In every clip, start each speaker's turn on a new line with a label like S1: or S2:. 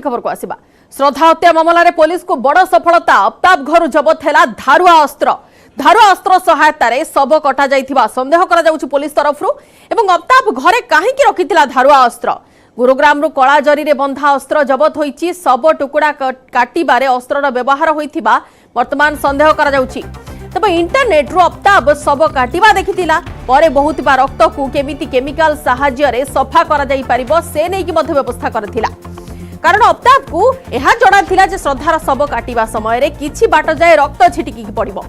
S1: खबर को आसिबा श्रद्धा हत्या मामला पुलिस को बड़ सफलता। अफ्ताब घर जबत है धारुआ अस्त्र सहायता शव कटा जाइथिबा संदेह करा जाउछि पुलिस तरफ एवं अफ्ताब घरे काहे रखिथिला धारुआ अस्त्र। गुरुग्राम रु कला जरी रे बंधा अस्त्र जबत होइछि। शव टुकुड़ा काटिबारे अस्त्रर व्यवहार होइथिबा वर्तमान संदेह करा जाउछि। तबे इंटरनेट रु अफ्ताब शव काटिबा देखिथिला परे बहुतबा रक्त को केमिति केमिकल सहाय्य रे सफा करा जाई परिबो से नै कि मध्य व्यवस्था करथिला। कारण अफ्ताब को यह जड़ा थिला जे श्रद्धार शव काटिबा समय रे किछि बाट जाए रक्त छिटिकी पड़िबो।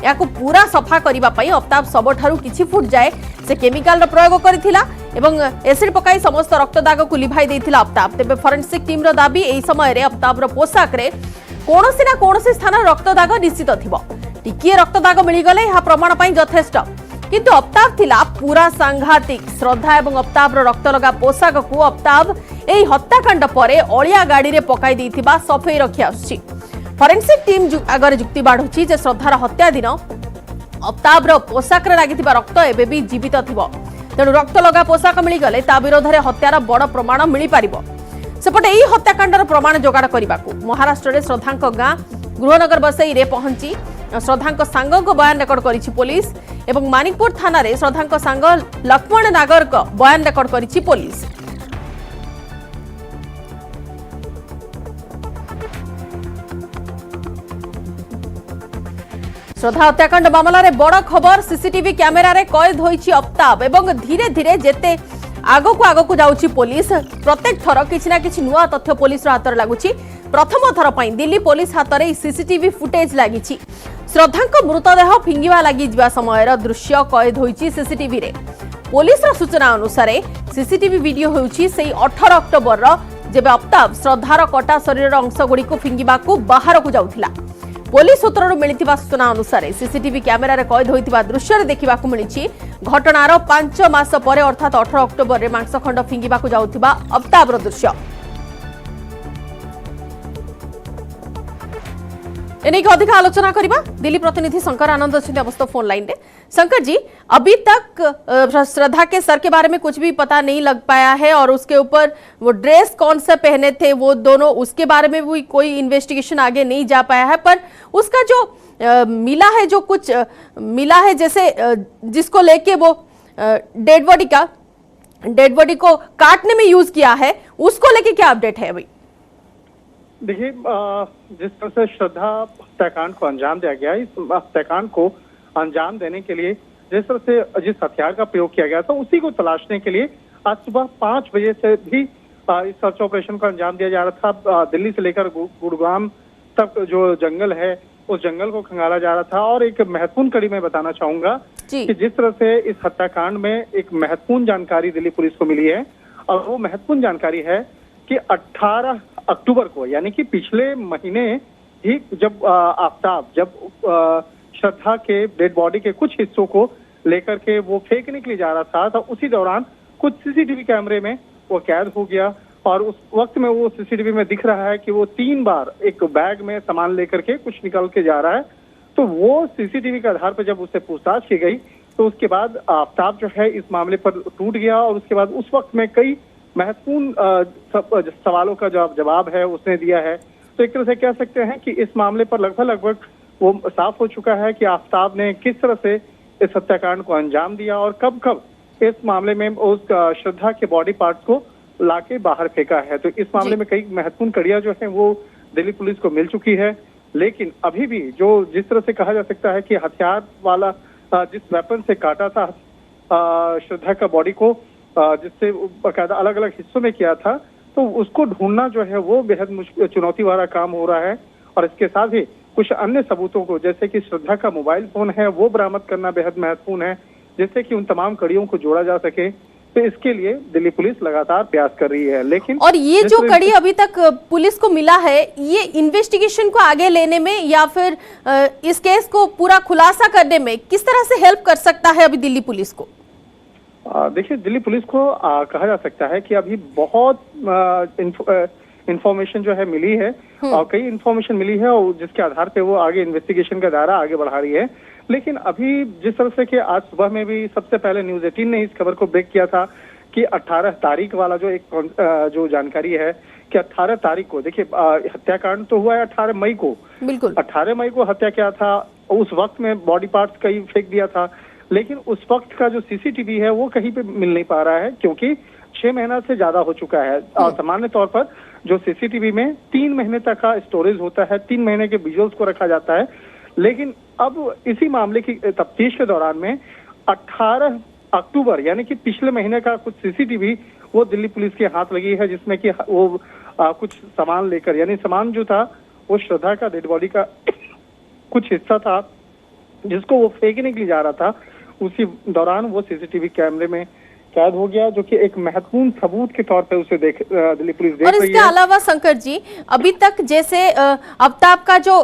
S1: याकू पूरा सफा करिबा पई अफ्ताब शव ठारू किछि फुट जाए से केमिकल रो प्रयोग करिथिला एवं एसिड पकाई समस्त रक्त दाग को लिभाई देथिला अफ्ताब। तेबे फोरेंसिक टीम रो दाबी एही समय रे अफ्ताब रो पोशाक रे कोनोसी ना कोनोसी स्थान रक्त दाग निश्चित थिबो। टिकिए रक्त दाग मिली गले यह प्रमाण पई यथेष्ट। किंतु अफ्ताब थिला पूरा सांघातिक। श्रद्धा एवं अफ्ताब रो रक्त लगा पोशाक को अफ्ताब एही हत्याकांड परे अलिया गाड़ी रे पकाई देथिबा सफेई रखि आछि। फोरेंसिक टीम आगर जुक्ति बाढुछि जे श्रद्धार हत्या दिन अफ्ताब रो पोशाक रे लागिथिबा रक्त एबे भी जीवित थिबो। तेणु रक्त लगा पोशाक मिली गले ता विरोध रे हत्यार बड़ प्रमाण मिली पारिबो। सेपटे एही हत्याकांडर प्रमाण जोगाड़ करबाकू महाराष्ट्र रे श्रद्धांक गां गृहनगर बसई रे पहुंची श्रद्धांक सांग को बयान रेकर्ड करिछि पुलिस एवं मानिकपुर थाना रे श्रद्धांक सांग लक्ष्मण नागर को बयान रेकर्ड करिछि पुलिस। श्रद्धा हत्याकांड मामला रे बड़ खबर। सीसीटीवी कैमेरा रे कैद होइछि अफ्ताब एवं धीरे धीरे जेते आगो को जाउछि पुलिस प्रत्येक थर किछि ना किछि नुआ तथ्य पुलिस हाथ रे लागुछि। प्रथम थर पई दिल्ली पुलिस हाथ रे सीसीटीवी फुटेज लागिछि। श्रद्धांक मृतदेह फिंगिवा लागि जिबा समयर दृश्य कैद होइछि सीसीटीवी रे। पुलिस रो सूचना अनुसार सीसीटीवी वीडियो होउछि सेही 18 अक्टोबर रो जेबे अफ्ताब श्रद्धार कटा शरीर अंश गुडी को फिंगिबा को बाहर को जाउथिला। पुलिस सूत्रରୁ मिलिथिबा सूचना अनुसार सीसीटीवी कैमेरा रे कैद होइथिबा दृश्य रे देखिबा को मिलिछि। घटनार 5 मास परे अर्थात 18 अक्टोबर रे मांस खंड फिंगिबा को जाउथिबा अफ्ताब रो दृश्य। एनेक अधिक आलोचना करिबा दिल्ली प्रतिनिधि शंकर आनंद अछि अवस्थ फोन लाइन रे। शंकर जी, अभी तक श्रद्धा के सर के बारे में कुछ भी पता नहीं लग पाया है और उसके ऊपर वो ड्रेस कौन सा पहने थे वो दोनों, उसके बारे में भी कोई इन्वेस्टिगेशन आगे नहीं जा पाया है। पर उसका जो मिला है, जो कुछ मिला है जैसे जिसको लेके वो डेड बॉडी को काटने में यूज किया है, उसको लेके क्या अपडेट है अभी?
S2: देखिए, जिस तरह से श्रद्धा हत्याकांड को अंजाम दिया गया, इस हत्याकांड को अंजाम देने के लिए जिस तरह से जिस हथियार का प्रयोग किया गया था उसी को तलाशने के लिए आज सुबह 5 बजे से भी इस सर्च ऑपरेशन को अंजाम दिया जा रहा था। दिल्ली से लेकर गुरुग्राम तक जो जंगल है उस जंगल को खंगाला जा रहा था। और एक महत्वपूर्ण कड़ी मैं बताना चाहूंगा कि जिस तरह से इस हत्याकांड में एक महत्वपूर्ण जानकारी दिल्ली पुलिस को मिली है और वो महत्वपूर्ण जानकारी है कि 18 अक्टूबर को, यानी कि पिछले महीने ही जब आफताब श्रद्धा के डेड बॉडी के कुछ हिस्सों को लेकर के वो फेंकने के लिए जा रहा था, तो उसी दौरान कुछ सीसीटीवी कैमरे में वो कैद हो गया। और उस वक्त में वो सीसीटीवी में दिख रहा है कि वो 3 बार एक बैग में सामान लेकर के कुछ निकल के जा रहा है। तो वो सीसीटीवी के आधार पर जब उससे पूछताछ की गई तो उसके बाद आफताब जो है इस मामले पर टूट गया और उसके बाद उस वक्त में कई महत्वपूर्ण सवालों का जवाब है उसने दिया है। तो एक तरह से कह सकते हैं कि इस मामले पर लगभग वो साफ हो चुका है कि आफताब ने किस तरह से इस हत्याकांड को अंजाम दिया और कब इस मामले में उस श्रद्धा के बॉडी पार्ट्स को लाके बाहर फेंका है। तो इस मामले में कई महत्वपूर्ण कड़ियां जो है वो दिल्ली पुलिस को मिल चुकी है। लेकिन अभी भी जो जिस तरह से कहा जा सकता है कि हथियार वाला जिस वेपन से काटा था श्रद्धा का बॉडी को, जिससे बाकायदा अलग अलग हिस्सों में किया था, तो उसको ढूंढना जो है वो बेहद चुनौती वाला काम हो रहा है। और इसके साथ ही कुछ अन्य सबूतों को, जैसे कि श्रद्धा का मोबाइल फोन है, वो बरामद करना बेहद महत्वपूर्ण है, जिससे कि उन तमाम कड़ियों को जोड़ा जा सके। तो इसके लिए दिल्ली पुलिस लगातार प्रयास कर रही है। लेकिन
S1: और ये जो कड़ी अभी तक पुलिस को मिला है, ये इन्वेस्टिगेशन को आगे लेने में या फिर इस केस को पूरा खुलासा करने में किस तरह से हेल्प कर सकता है अभी दिल्ली पुलिस को?
S2: देखिए, दिल्ली पुलिस को कहा जा सकता है कि अभी बहुत इंफॉर्मेशन जो है मिली है और कई इंफॉर्मेशन मिली है और जिसके आधार पे वो आगे इन्वेस्टिगेशन का दायरा आगे बढ़ा रही है। लेकिन अभी जिस तरह से कि आज सुबह में भी सबसे पहले न्यूज़ 18 ने इस खबर को ब्रेक किया था कि 18 तारीख वाला जो जानकारी है कि 18 तारीख को, देखिए हत्याकांड तो हुआ है 18 मई को,
S1: बिल्कुल
S2: 18 मई को हत्या किया था। उस वक्त में बॉडी पार्ट्स कहीं फेंक दिया था, लेकिन उस वक्त का जो सीसीटीवी है वो कहीं पे मिल नहीं पा रहा है, क्योंकि 6 महीना से ज्यादा हो चुका है। सामान्य तौर पर जो सीसीटीवी में 3 महीने तक का स्टोरेज होता है, 3 महीने के विजुअल्स को रखा जाता है, लेकिन अब इसी मामले की तफ्तीश के दौरान में 18 अक्टूबर यानी कि पिछले महीने का कुछ सीसीटीवी वो दिल्ली पुलिस के हाथ लगी है, जिसमें कि वो कुछ सामान लेकर, यानी सामान जो था वो श्रद्धा का डेड बॉडी का कुछ हिस्सा था जिसको वो फेंकने के लिए जा रहा था, उसी दौरान वो सीसीटीवी कैमरे में कैद हो गया, जो कि एक महत्वपूर्ण सबूत के तौर पे उसे दिल्ली पुलिस देख
S1: और
S2: रही
S1: इसके
S2: है।
S1: अलावा शंकर जी, अभी तक जैसे आफ्ताब का जो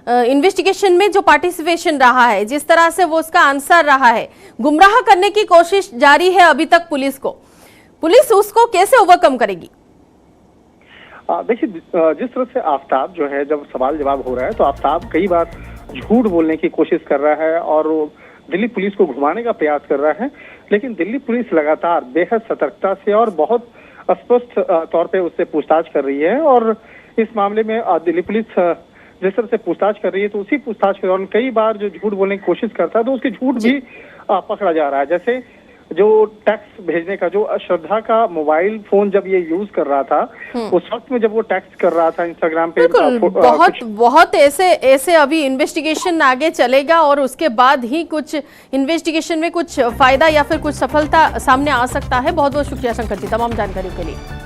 S1: इन्वेस्टिगेशन में जो पार्टिसिपेशन रहा है, जिस तरह से वो उसका आंसर रहा है, गुमराह करने की कोशिश जारी है अभी तक पुलिस को, पुलिस उसको कैसे ओवरकम करेगी?
S2: देखिए, जिस तरह से आफ्ताब जो है, जब सवाल जवाब हो रहा है तो आफ्ताब कई बार झूठ बोलने की कोशिश कर रहा है और दिल्ली पुलिस को घुमाने का प्रयास कर रहा है, लेकिन दिल्ली पुलिस लगातार बेहद सतर्कता से और बहुत स्पष्ट तौर पे उससे पूछताछ कर रही है। और इस मामले में दिल्ली पुलिस जिस तरह से पूछताछ कर रही है, तो उसी पूछताछ के दौरान कई बार जो झूठ बोलने की कोशिश करता है तो उसके झूठ भी पकड़ा जा रहा है। जैसे जो टेक्स्ट भेजने का, जो श्रद्धा का मोबाइल फोन जब ये यूज कर रहा था, उस वक्त में जब वो टेक्स्ट कर रहा था इंस्टाग्राम पे,
S1: बहुत ऐसे अभी इन्वेस्टिगेशन आगे चलेगा और उसके बाद ही कुछ इन्वेस्टिगेशन में कुछ फायदा या फिर कुछ सफलता सामने आ सकता है। बहुत बहुत शुक्रिया शंकर जी तमाम जानकारी के लिए।